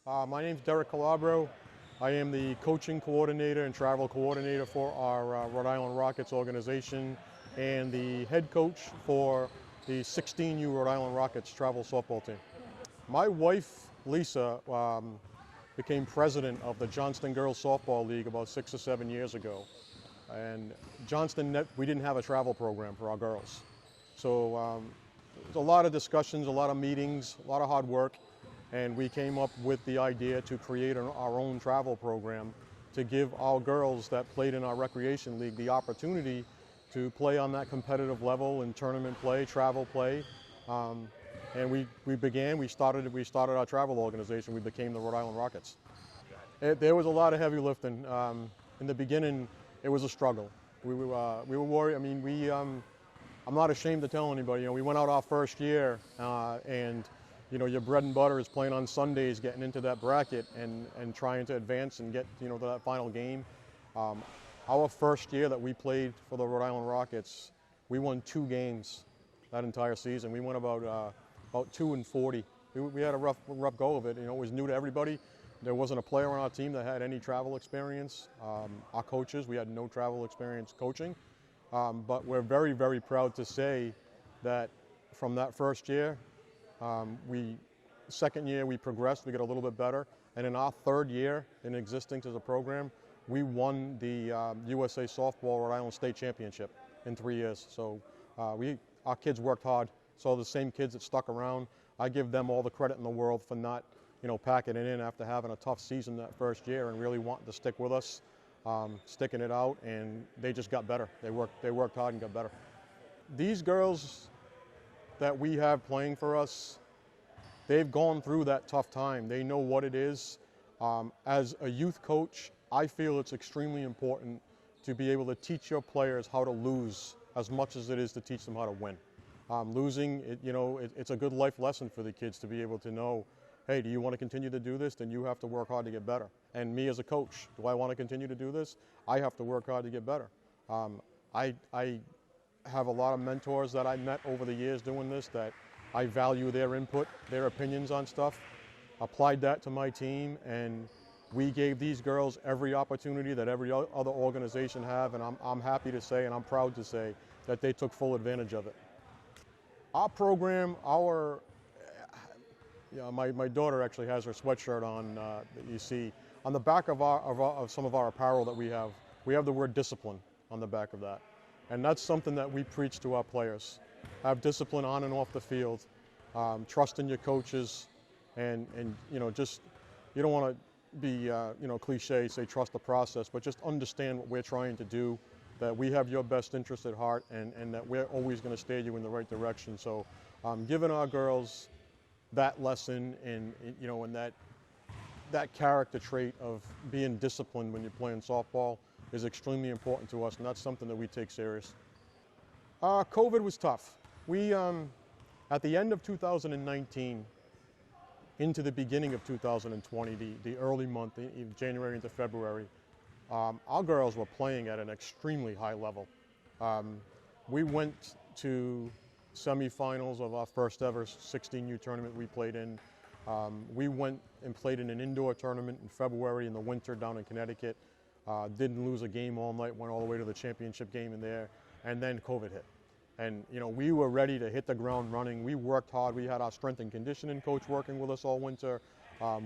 My name's Derek Calabro. I am the coaching coordinator and travel coordinator for our Rhode Island Rockets organization and the head coach for the 16U Rhode Island Rockets travel softball team. My wife, Lisa, became president of the Johnston Girls Softball League about 6 or 7 years ago. And Johnston, we didn't have a travel program for our girls. So there's a lot of discussions, a lot of meetings, a lot of hard work. And we came up with the idea to create our own travel program to give our girls that played in our recreation league the opportunity to play on that competitive level in tournament play, travel play. And we started our travel organization. We became the Rhode Island Rockets. There was a lot of heavy lifting. In the beginning, it was a struggle. We were worried. I mean, I'm not ashamed to tell anybody. You know, we went out our first year, and you know, your bread and butter is playing on Sundays, getting into that bracket and trying to advance and get, you know, to that final game. Our first year that we played for the Rhode Island Rockets, we won 2 games that entire season. We went about 2-40. We had a rough go of it. You know, it was new to everybody. There wasn't a player on our team that had any travel experience. Our coaches, we had no travel experience coaching. But we're very, very proud to say that from that first year, second year we progressed, we got a little bit better, and in our third year in existence as a program, we won the USA Softball Rhode Island State Championship in 3 years. So our kids worked hard. So the same kids that stuck around, I give them all the credit in the world for not, you know, packing it in after having a tough season that first year and really wanting to stick with us, sticking it out, and they just got better. They worked hard and got better. These girls that we have playing for us, they've gone through that tough time. They know what it is. As a youth coach, I feel it's extremely important to be able to teach your players how to lose as much as it is to teach them how to win. Losing, it's a good life lesson for the kids to be able to know, hey, do you want to continue to do this? Then you have to work hard to get better. And me as a coach, do I want to continue to do this? I have to work hard to get better. I have a lot of mentors that I met over the years doing this that I value their input, their opinions on stuff, applied that to my team, and we gave these girls every opportunity that every other organization have, and I'm happy to say, and I'm proud to say, that they took full advantage of it. Our program, my daughter actually has her sweatshirt on that you see. On the back of some of our apparel that we have the word discipline on the back of that. And that's something that we preach to our players. Have discipline on and off the field, trust in your coaches, and you know, just, you don't want to be cliche, say trust the process, but just understand what we're trying to do, that we have your best interest at heart, and that we're always going to steer you in the right direction. So giving our girls that lesson and that character trait of being disciplined when you're playing softball is extremely important to us, and that's something that we take serious. COVID was tough. We, at the end of 2019, into the beginning of 2020, the early month, January into February, our girls were playing at an extremely high level. We went to semifinals of our first ever 16U tournament we played in. We went and played in an indoor tournament in February in the winter down in Connecticut. Didn't lose a game all night, went all the way to the championship game in there, and then COVID hit. And you know, we were ready to hit the ground running. We worked hard. We had our strength and conditioning coach working with us all winter.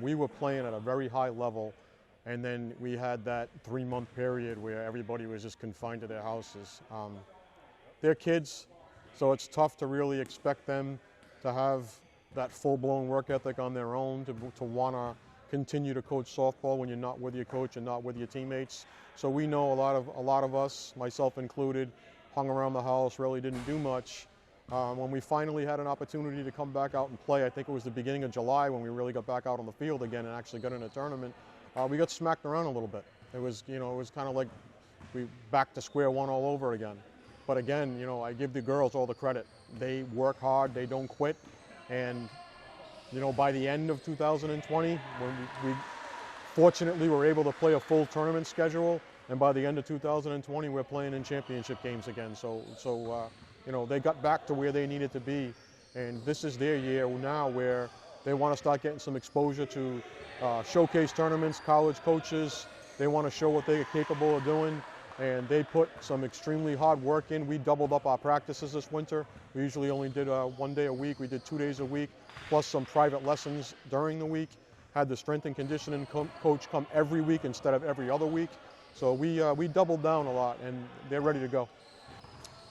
We were playing at a very high level, and then we had that 3-month period where everybody was just confined to their houses. They're kids, so it's tough to really expect them to have that full-blown work ethic on their own, to want to continue to coach softball when you're not with your coach and not with your teammates. So we know a lot of us, myself included, hung around the house, really didn't do much. When we finally had an opportunity to come back out and play, I think it was the beginning of July when we really got back out on the field again and actually got in a tournament, we got smacked around a little bit. It was kind of like we back to square one all over again. But again, I give the girls all the credit. They work hard, they don't quit, and by the end of 2020, when we fortunately were able to play a full tournament schedule, and by the end of 2020, we're playing in championship games again. So they got back to where they needed to be, and this is their year now where They want to start getting some exposure to showcase tournaments, college coaches. They want to show what they are capable of doing, and they put some extremely hard work in. We doubled up our practices this winter. We usually only did 1 day a week. We did 2 days a week, plus some private lessons during the week. Had the strength and conditioning coach come every week instead of every other week. So we doubled down a lot, and they're ready to go.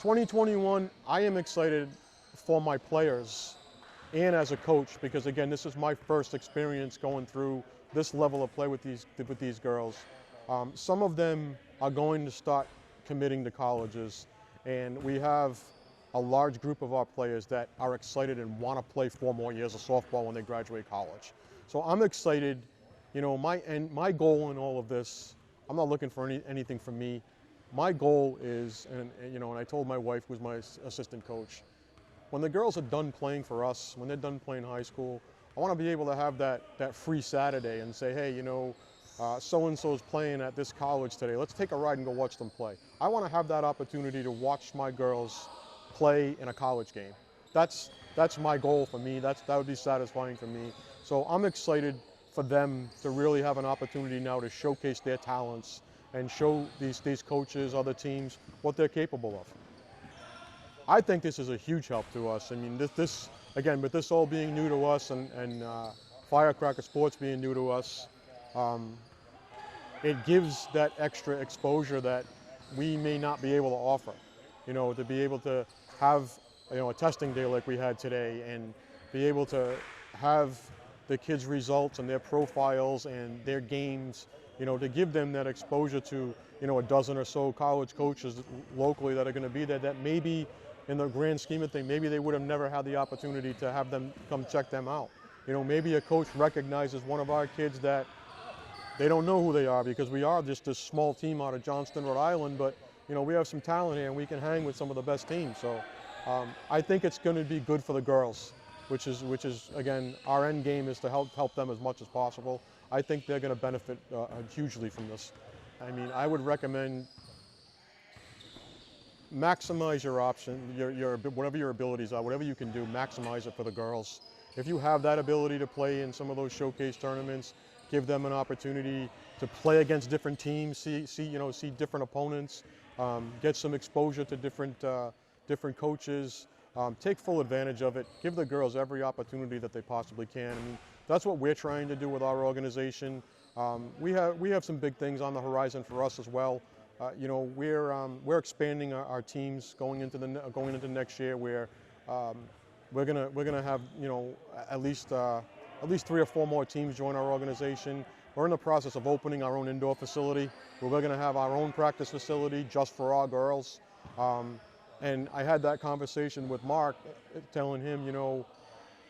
2021, I am excited for my players and as a coach, because again, this is my first experience going through this level of play with these girls. Some of them are going to start committing to colleges, and we have a large group of our players that are excited and want to play 4 more years of softball when they graduate college. So I'm excited. You know, my goal in all of this, I'm not looking for anything from me. My goal is, and I told my wife, who's my assistant coach, when the girls are done playing for us, when they're done playing high school, I want to be able to have that free Saturday and say, hey, so-and-so's playing at this college today. Let's take a ride and go watch them play. I want to have that opportunity to watch my girls play in a college game. That's my goal for me. That would be satisfying for me. So I'm excited for them to really have an opportunity now to showcase their talents and show these coaches, other teams, what they're capable of. I think this is a huge help to us. I mean, this again, with this all being new to us and Firecracker Sports being new to us, it gives that extra exposure that we may not be able to offer. To be able to have a testing day like we had today, and be able to have the kids' results and their profiles and their games, to give them that exposure to a dozen or so college coaches locally that are going to be there, that maybe in the grand scheme of things, maybe they would have never had the opportunity to have them come check them out. Maybe a coach recognizes one of our kids that they don't know who they are, because we are just this small team out of Johnston, Rhode Island, but we have some talent here and we can hang with some of the best teams. So I think it's going to be good for the girls, which is again, our end game is to help them as much as possible. I think they're going to benefit hugely from this. I mean, I would recommend maximize your option, whatever your abilities are, whatever you can do, maximize it for the girls. If you have that ability to play in some of those showcase tournaments, give them an opportunity to play against different teams, see different opponents, get some exposure to different coaches. Take full advantage of it. Give the girls every opportunity that they possibly can. I mean, that's what we're trying to do with our organization. We have some big things on the horizon for us as well. We're expanding our teams going into next year, where we're gonna have at least 3 or 4 more teams join our organization. We're in the process of opening our own indoor facility, where we're going to have our own practice facility just for our girls. And I had that conversation with Mark, telling him,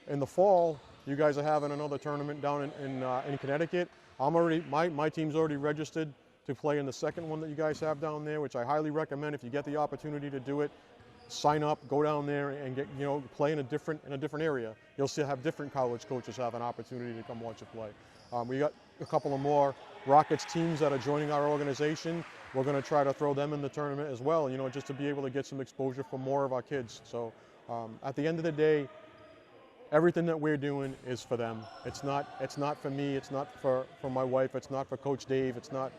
in the fall, you guys are having another tournament down in Connecticut. My team's already registered to play in the second one that you guys have down there, which I highly recommend. If you get the opportunity to do it, sign up, go down there and get play in a different area. You'll see have different college coaches have an opportunity to come watch you play. We got a couple of more Rockets teams that are joining our organization. We're going to try to throw them in the tournament as well, just to be able to get some exposure for more of our kids. So at the end of the day, everything that we're doing is for them. It's not for me. It's not for my wife. It's not for Coach Dave. It's not.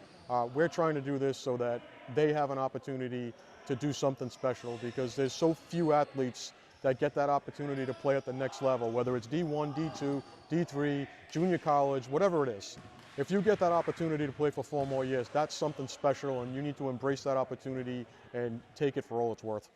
We're trying to do this so that they have an opportunity to do something special, because there's so few athletes that get that opportunity to play at the next level, whether it's D1, D2, D3, junior college, whatever it is. If you get that opportunity to play for 4 more years, that's something special, and you need to embrace that opportunity and take it for all it's worth.